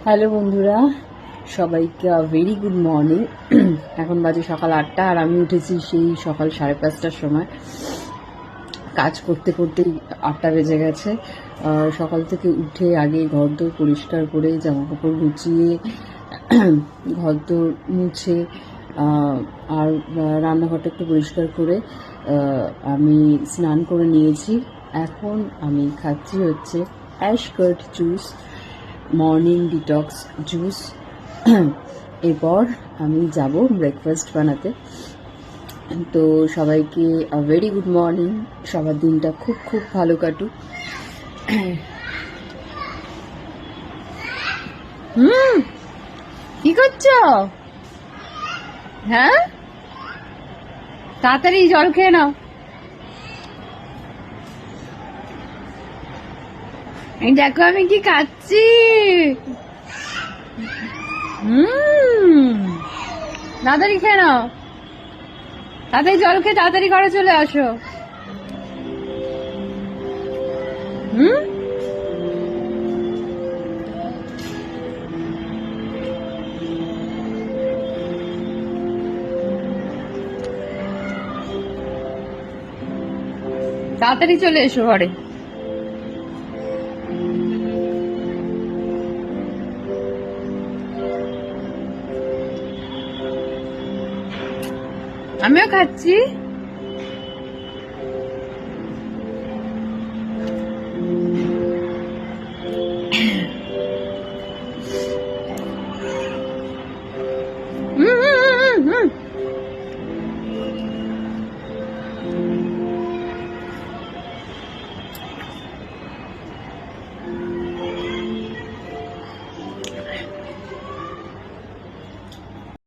Hello বন্ধুরা, সবাইকে very good morning. এখন বাজে সকাল 8টা আর আমি উঠেছি সেই সকাল 5:30টার সময়। কাজ করতে করতেই 8টা বেজে গেছে। সকাল থেকে উঠে আগে ঘরদোর পরিষ্কার করে জামা কাপড় গুছিয়ে ঘরদোর মুছে আর রান্নাঘরটা একটু পরিষ্কার করে আমি স্নান করে নিয়েছি। এখন আমি খাচ্ছি হচ্ছে অ্যাশকার্ট জুস, মর্নিং ডিটক্স জুস। এরপর আমি যাব ব্রেকফাস্ট বানাতে। তো সবাইকে ভেরি গুড মর্নিং, সবার দিনটা খুব খুব ভালো কাটুক। কি করছো? হ্যাঁ, তাড়াতাড়ি জল খেয়ে নাও। এই দেখো আমি কি খাচ্ছি। তাড়াতাড়ি খেয়ে নাও, তাড়াতাড়ি জল খেয়ে তাড়াতাড়ি ঘরে চলে আসো। তাড়াতাড়ি চলে এসো ঘরে। আমিও খাচ্ছি।